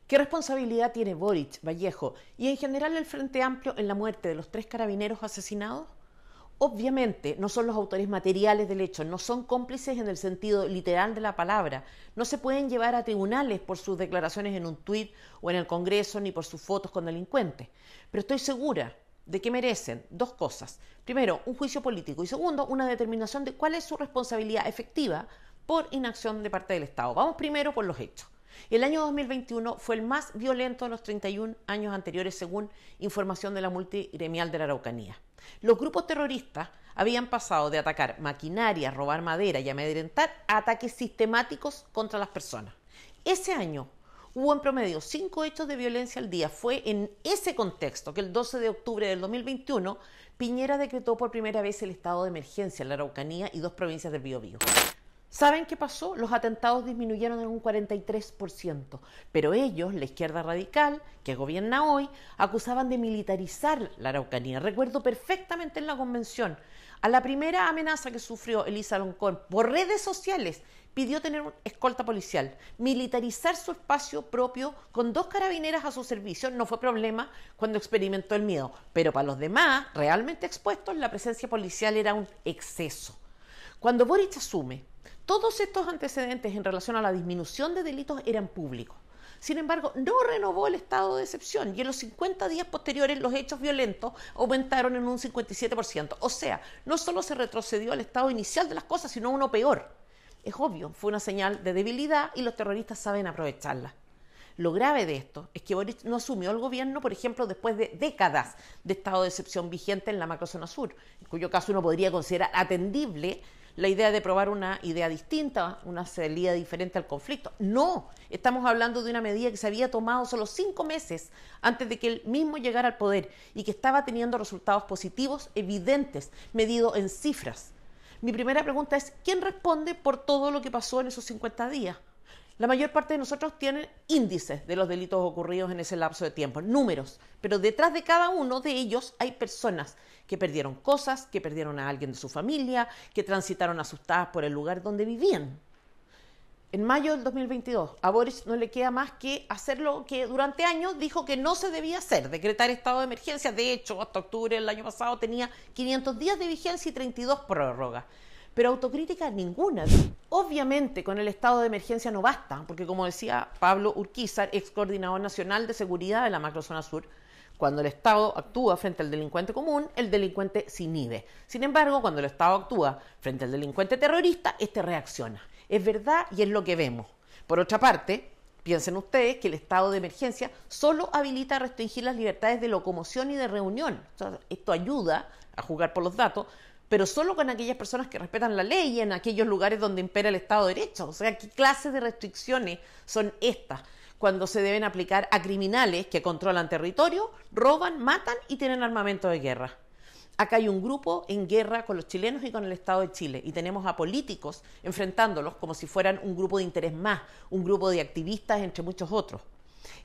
¿Qué responsabilidad tiene Boric, Vallejo y en general el Frente Amplio en la muerte de los 3 carabineros asesinados? Obviamente no son los autores materiales del hecho, no son cómplices en el sentido literal de la palabra, no se pueden llevar a tribunales por sus declaraciones en un tuit o en el Congreso ni por sus fotos con delincuentes, pero estoy segura de que merecen 2 cosas. Primero, un juicio político y segundo, una determinación de cuál es su responsabilidad efectiva por inacción de parte del Estado. Vamos primero por los hechos. El año 2021 fue el más violento de los 31 años anteriores según información de la multigremial de la Araucanía. Los grupos terroristas habían pasado de atacar maquinaria, robar madera y amedrentar a ataques sistemáticos contra las personas. Ese año hubo en promedio 5 hechos de violencia al día. Fue en ese contexto que el 12 de octubre del 2021 Piñera decretó por primera vez el estado de emergencia en la Araucanía y 2 provincias del Biobío. ¿Saben qué pasó? Los atentados disminuyeron en un 43%, pero ellos, la izquierda radical, que gobierna hoy, acusaban de militarizar la Araucanía. Recuerdo perfectamente en la convención, a la primera amenaza que sufrió Elisa Loncón por redes sociales, pidió tener una escolta policial, militarizar su espacio propio con 2 carabineras a su servicio. No fue problema cuando experimentó el miedo, pero para los demás, realmente expuestos, la presencia policial era un exceso. Cuando Boric asume, todos estos antecedentes en relación a la disminución de delitos eran públicos. Sin embargo, no renovó el estado de excepción y en los 50 días posteriores los hechos violentos aumentaron en un 57%. O sea, no solo se retrocedió al estado inicial de las cosas, sino uno peor. Es obvio, fue una señal de debilidad y los terroristas saben aprovecharla. Lo grave de esto es que Boric no asumió el gobierno, por ejemplo, después de décadas de estado de excepción vigente en la macrozona sur, en cuyo caso uno podría considerar atendible la idea de probar una idea distinta, una salida diferente al conflicto. No, estamos hablando de una medida que se había tomado solo 5 meses antes de que él mismo llegara al poder y que estaba teniendo resultados positivos, evidentes, medidos en cifras. Mi primera pregunta es, ¿quién responde por todo lo que pasó en esos 50 días? La mayor parte de nosotros tiene índices de los delitos ocurridos en ese lapso de tiempo, números, pero detrás de cada uno de ellos hay personas que perdieron cosas, que perdieron a alguien de su familia, que transitaron asustadas por el lugar donde vivían. En mayo del 2022, a Boric no le queda más que hacer lo que durante años dijo que no se debía hacer, decretar estado de emergencia. De hecho, hasta octubre del año pasado tenía 500 días de vigencia y 32 prórrogas. Pero autocrítica ninguna. Obviamente con el estado de emergencia no basta, porque como decía Pablo Urquizar, ex coordinador nacional de seguridad de la macrozona sur, cuando el Estado actúa frente al delincuente común, el delincuente se inhibe. Sin embargo, cuando el Estado actúa frente al delincuente terrorista, este reacciona. Es verdad y es lo que vemos. Por otra parte, piensen ustedes que el estado de emergencia solo habilita a restringir las libertades de locomoción y de reunión. O sea, esto ayuda a jugar por los datos, pero solo con aquellas personas que respetan la ley y en aquellos lugares donde impera el Estado de Derecho. O sea, ¿qué clase de restricciones son estas cuando se deben aplicar a criminales que controlan territorio, roban, matan y tienen armamento de guerra? Acá hay un grupo en guerra con los chilenos y con el Estado de Chile y tenemos a políticos enfrentándolos como si fueran un grupo de interés más, un grupo de activistas entre muchos otros.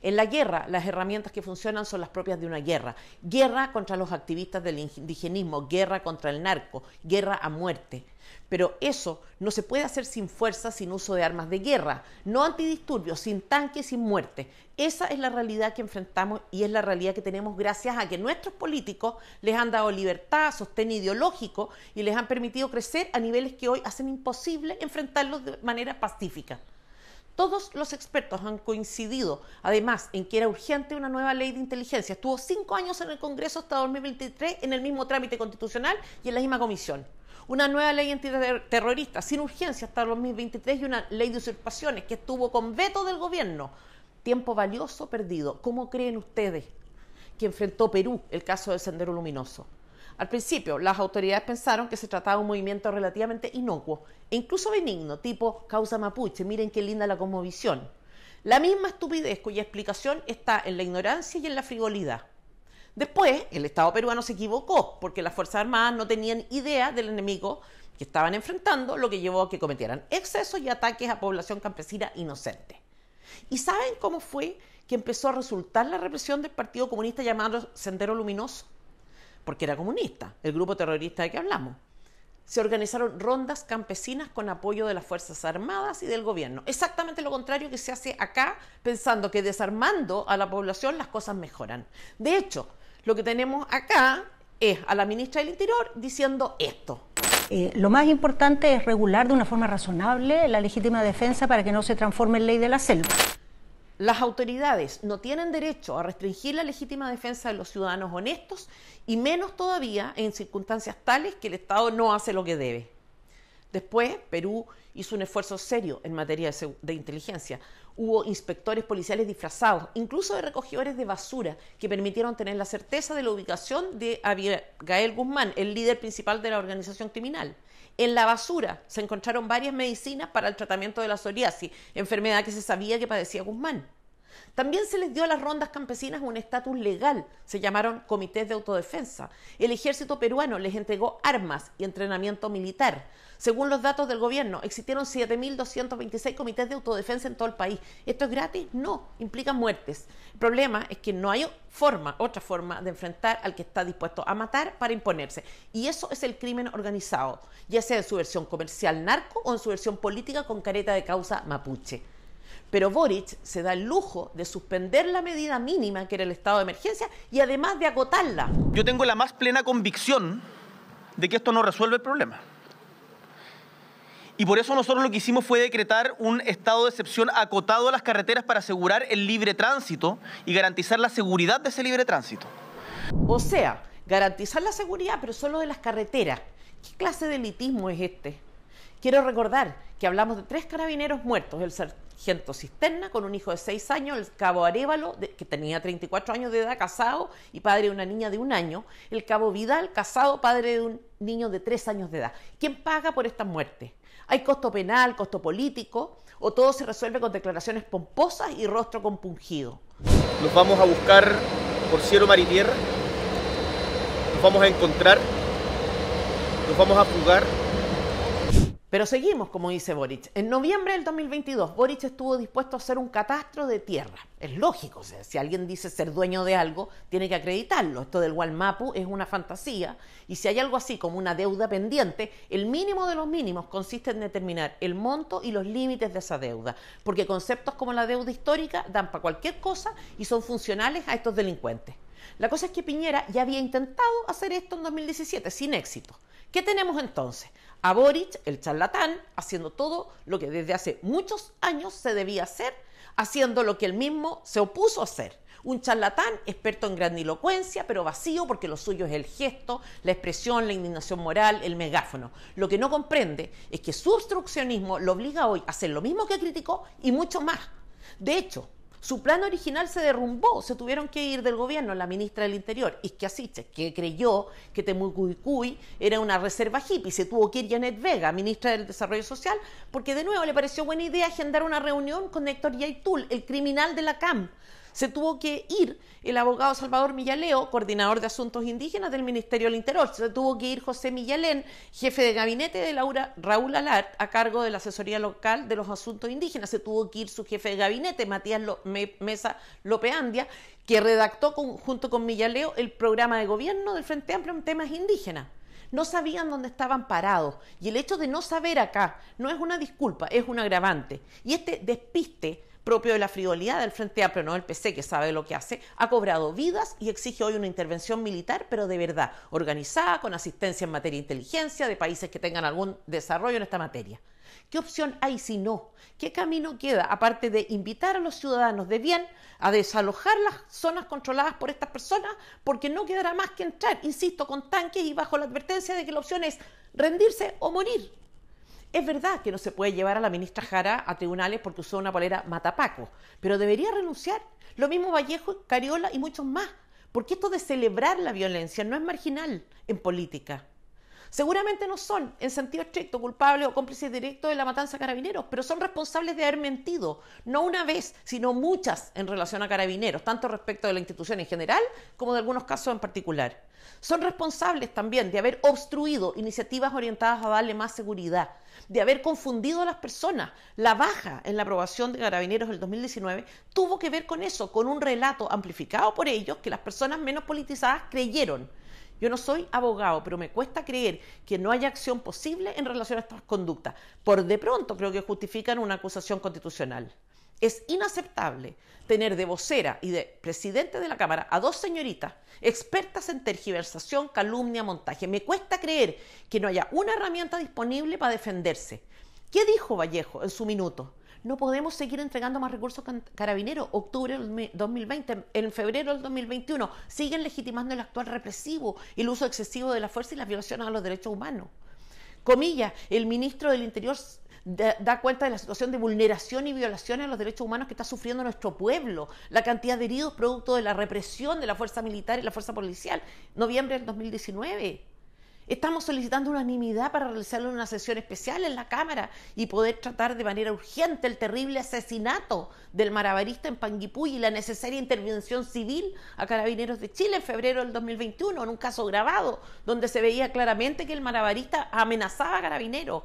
En la guerra, las herramientas que funcionan son las propias de una guerra. Guerra contra los activistas del indigenismo, guerra contra el narco, guerra a muerte. Pero eso no se puede hacer sin fuerza, sin uso de armas de guerra, no antidisturbios, sin tanques, sin muerte. Esa es la realidad que enfrentamos y es la realidad que tenemos gracias a que nuestros políticos les han dado libertad, sostén ideológico y les han permitido crecer a niveles que hoy hacen imposible enfrentarlos de manera pacífica. Todos los expertos han coincidido, además, en que era urgente una nueva ley de inteligencia. Estuvo 5 años en el Congreso hasta 2023 en el mismo trámite constitucional y en la misma comisión. Una nueva ley antiterrorista sin urgencia hasta el 2023 y una ley de usurpaciones que estuvo con veto del gobierno. Tiempo valioso perdido. ¿Cómo creen ustedes que enfrentó Perú el caso del Sendero Luminoso? Al principio, las autoridades pensaron que se trataba de un movimiento relativamente inocuo e incluso benigno, tipo causa mapuche. Miren qué linda la cosmovisión. La misma estupidez cuya explicación está en la ignorancia y en la frivolidad. Después, el Estado peruano se equivocó porque las Fuerzas Armadas no tenían idea del enemigo que estaban enfrentando, lo que llevó a que cometieran excesos y ataques a población campesina inocente. ¿Y saben cómo fue que empezó a resultar la represión del Partido Comunista llamado Sendero Luminoso? Porque era comunista, el grupo terrorista de que hablamos. se organizaron rondas campesinas con apoyo de las Fuerzas Armadas y del gobierno. Exactamente lo contrario que se hace acá, pensando que desarmando a la población las cosas mejoran. De hecho, lo que tenemos acá es a la ministra del Interior diciendo esto. Lo más importante es regular de una forma razonable la legítima defensa para que no se transforme en ley de la selva. Las autoridades no tienen derecho a restringir la legítima defensa de los ciudadanos honestos y menos todavía en circunstancias tales que el Estado no hace lo que debe. Después, Perú hizo un esfuerzo serio en materia de inteligencia. Hubo inspectores policiales disfrazados, incluso de recogedores de basura, que permitieron tener la certeza de la ubicación de Abigail Guzmán, el líder principal de la organización criminal. En la basura se encontraron varias medicinas para el tratamiento de la psoriasis, enfermedad que se sabía que padecía Guzmán. También se les dio a las rondas campesinas un estatus legal, se llamaron comités de autodefensa. El ejército peruano les entregó armas y entrenamiento militar. Según los datos del gobierno, existieron 7.226 comités de autodefensa en todo el país. ¿Esto es gratis? No, implica muertes. El problema es que no hay otra forma de enfrentar al que está dispuesto a matar para imponerse. Y eso es el crimen organizado, ya sea en su versión comercial narco o en su versión política con careta de causa mapuche. Pero Boric se da el lujo de suspender la medida mínima que era el estado de emergencia y además de acotarla. Yo tengo la más plena convicción de que esto no resuelve el problema. Y por eso nosotros lo que hicimos fue decretar un estado de excepción acotado a las carreteras para asegurar el libre tránsito y garantizar la seguridad de ese libre tránsito. O sea, garantizar la seguridad, pero solo de las carreteras. ¿Qué clase de elitismo es este? Quiero recordar que hablamos de 3 carabineros muertos, el sargento Cisterna con un hijo de 6 años, el cabo Arévalo, que tenía 34 años de edad, casado y padre de una niña de 1 año, el cabo Vidal, casado, padre de un niño de 3 años de edad. ¿Quién paga por estas muertes? ¿Hay costo penal, costo político? ¿O todo se resuelve con declaraciones pomposas y rostro compungido? Nos vamos a buscar por cielo, mar y tierra. Nos vamos a encontrar. Nos vamos a fugar. Pero seguimos, como dice Boric. En noviembre del 2022, Boric estuvo dispuesto a hacer un catastro de tierra. Es lógico, o sea, si alguien dice ser dueño de algo, tiene que acreditarlo. Esto del Gualmapu es una fantasía, y si hay algo así como una deuda pendiente, el mínimo de los mínimos consiste en determinar el monto y los límites de esa deuda, porque conceptos como la deuda histórica dan para cualquier cosa y son funcionales a estos delincuentes. La cosa es que Piñera ya había intentado hacer esto en 2017, sin éxito. ¿Qué tenemos entonces? A Boric, el charlatán, haciendo todo lo que desde hace muchos años se debía hacer, haciendo lo que él mismo se opuso a hacer. Un charlatán experto en grandilocuencia, pero vacío porque lo suyo es el gesto, la expresión, la indignación moral, el megáfono. Lo que no comprende es que su obstruccionismo lo obliga hoy a hacer lo mismo que criticó y mucho más. De hecho, su plan original se derrumbó, se tuvieron que ir del gobierno la ministra del Interior, Isquia Siches, que creyó que Temucuicui era una reserva hippie, se tuvo que ir Janet Vega, ministra del Desarrollo Social, porque de nuevo le pareció buena idea agendar una reunión con Héctor Yaitul, el criminal de la CAM. Se tuvo que ir el abogado Salvador Millaleo, coordinador de asuntos indígenas del Ministerio del Interior. Se tuvo que ir José Millalén, jefe de gabinete de Raúl Alart, a cargo de la asesoría local de los asuntos indígenas. Se tuvo que ir su jefe de gabinete, Matías Mesa Lopeandia, que redactó junto con Millaleo el programa de gobierno del Frente Amplio en temas indígenas. No sabían dónde estaban parados, y el hecho de no saber acá no es una disculpa, es un agravante. Y este despiste propio de la frivolidad del Frente Amplio, no del PC, que sabe lo que hace, ha cobrado vidas y exige hoy una intervención militar, pero de verdad, organizada, con asistencia en materia de inteligencia, de países que tengan algún desarrollo en esta materia. ¿Qué opción hay si no? ¿Qué camino queda, aparte de invitar a los ciudadanos de bien a desalojar las zonas controladas por estas personas? Porque no quedará más que entrar, insisto, con tanques y bajo la advertencia de que la opción es rendirse o morir. Es verdad que no se puede llevar a la ministra Jara a tribunales porque usó una polera matapaco, pero debería renunciar. Lo mismo Vallejo, Cariola y muchos más, porque esto de celebrar la violencia no es marginal en política. Seguramente no son, en sentido estricto, culpables o cómplices directos de la matanza de Carabineros, pero son responsables de haber mentido, no una vez, sino muchas en relación a Carabineros, tanto respecto de la institución en general como de algunos casos en particular. Son responsables también de haber obstruido iniciativas orientadas a darle más seguridad, de haber confundido a las personas. La baja en la aprobación de Carabineros del 2019 tuvo que ver con eso, con un relato amplificado por ellos que las personas menos politizadas creyeron. Yo no soy abogado, pero me cuesta creer que no haya acción posible en relación a estas conductas. Por de pronto creo que justifican una acusación constitucional. Es inaceptable tener de vocera y de presidente de la Cámara a dos señoritas expertas en tergiversación, calumnia, montaje. Me cuesta creer que no haya una herramienta disponible para defenderse. ¿Qué dijo Vallejo en su minuto? No podemos seguir entregando más recursos a Carabineros. Octubre del 2020, en febrero del 2021, siguen legitimando el actual represivo, el uso excesivo de la fuerza y las violaciones a los derechos humanos. Comillas, el ministro del Interior da cuenta de la situación de vulneración y violaciones a los derechos humanos que está sufriendo nuestro pueblo, la cantidad de heridos producto de la represión de la fuerza militar y la fuerza policial. Noviembre del 2019. Estamos solicitando unanimidad para realizar una sesión especial en la Cámara y poder tratar de manera urgente el terrible asesinato del malabarista en Panguipulli y la necesaria intervención civil a Carabineros de Chile en febrero del 2021, en un caso grabado, donde se veía claramente que el malabarista amenazaba a Carabineros.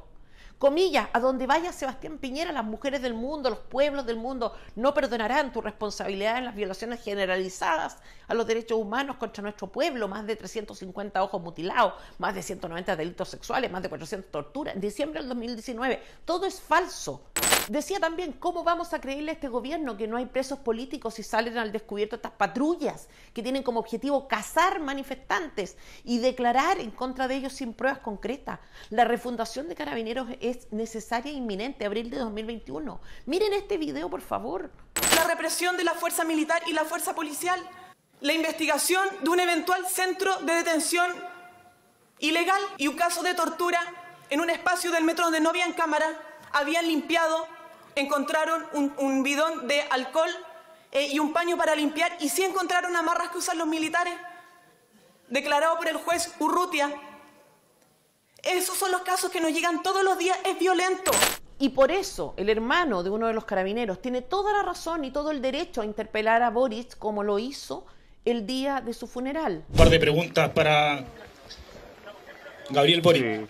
Comillas, a donde vaya Sebastián Piñera, las mujeres del mundo, los pueblos del mundo no perdonarán tu responsabilidad en las violaciones generalizadas a los derechos humanos contra nuestro pueblo, más de 350 ojos mutilados, más de 190 delitos sexuales, más de 400 torturas, en diciembre del 2019. Todo es falso. Decía también, ¿cómo vamos a creerle a este gobierno que no hay presos políticos si salen al descubierto estas patrullas que tienen como objetivo cazar manifestantes y declarar en contra de ellos sin pruebas concretas? La refundación de Carabineros es necesaria e inminente, abril de 2021. Miren este video, por favor. La represión de la fuerza militar y la fuerza policial. La investigación de un eventual centro de detención ilegal y un caso de tortura en un espacio del metro donde no habían cámara. Habían limpiado, encontraron un bidón de alcohol y un paño para limpiar, y sí encontraron amarras que usan los militares, declarado por el juez Urrutia. Esos son los casos que nos llegan todos los días, es violento. Y por eso el hermano de uno de los carabineros tiene toda la razón y todo el derecho a interpelar a Boric como lo hizo el día de su funeral. Un par de preguntas para Gabriel Boric. Sí.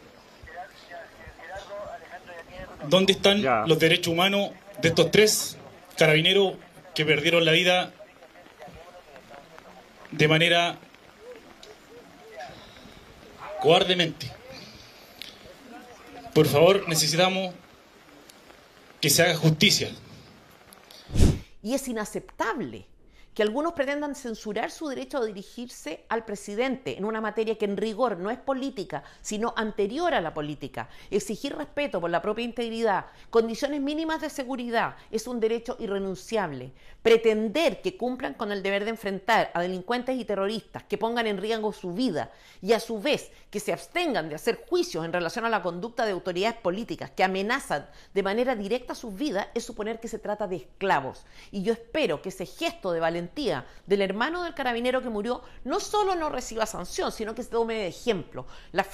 ¿Dónde están los derechos humanos de estos 3 carabineros que perdieron la vida de manera cobardemente? Por favor, necesitamos que se haga justicia. Y es inaceptable que algunos pretendan censurar su derecho a dirigirse al presidente en una materia que en rigor no es política, sino anterior a la política. Exigir respeto por la propia integridad, condiciones mínimas de seguridad, es un derecho irrenunciable. Pretender que cumplan con el deber de enfrentar a delincuentes y terroristas que pongan en riesgo su vida y a su vez que se abstengan de hacer juicios en relación a la conducta de autoridades políticas que amenazan de manera directa sus vidas es suponer que se trata de esclavos. Y yo espero que ese gesto de valentía del hermano del carabinero que murió no solo no reciba sanción, sino que se tome de ejemplo. Las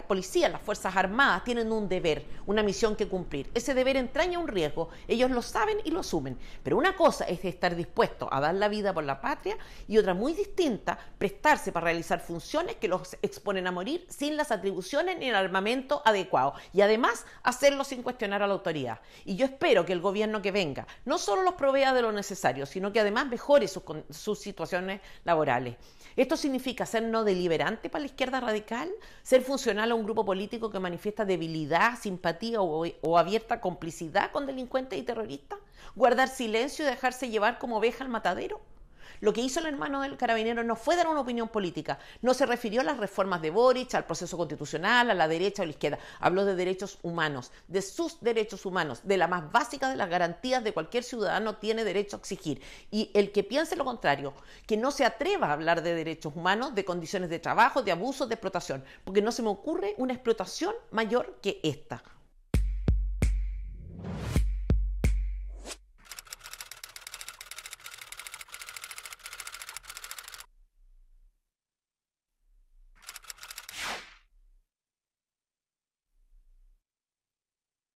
policías, las Fuerzas Armadas tienen un deber, una misión que cumplir. Ese deber entraña un riesgo, ellos lo saben y lo asumen. Pero una cosa es estar dispuesto a dar la vida por la patria y otra muy distinta, prestarse para realizar funciones que los exponen a morir sin las atribuciones ni el armamento adecuado y además hacerlo sin cuestionar a la autoridad. Y yo espero que el gobierno que venga no solo los provea de lo necesario, sino que además mejore sus situaciones laborales. Esto significa ser no deliberante para la izquierda radical, ser funcional a un grupo político que manifiesta debilidad, simpatía o abierta complicidad con delincuentes y terroristas, guardar silencio y dejarse llevar como oveja al matadero. Lo que hizo el hermano del carabinero no fue dar una opinión política, no se refirió a las reformas de Boric, al proceso constitucional, a la derecha o a la izquierda, habló de derechos humanos, de sus derechos humanos, de la más básica de las garantías de cualquier ciudadano tiene derecho a exigir. Y el que piense lo contrario, que no se atreva a hablar de derechos humanos, de condiciones de trabajo, de abusos, de explotación, porque no se me ocurre una explotación mayor que esta.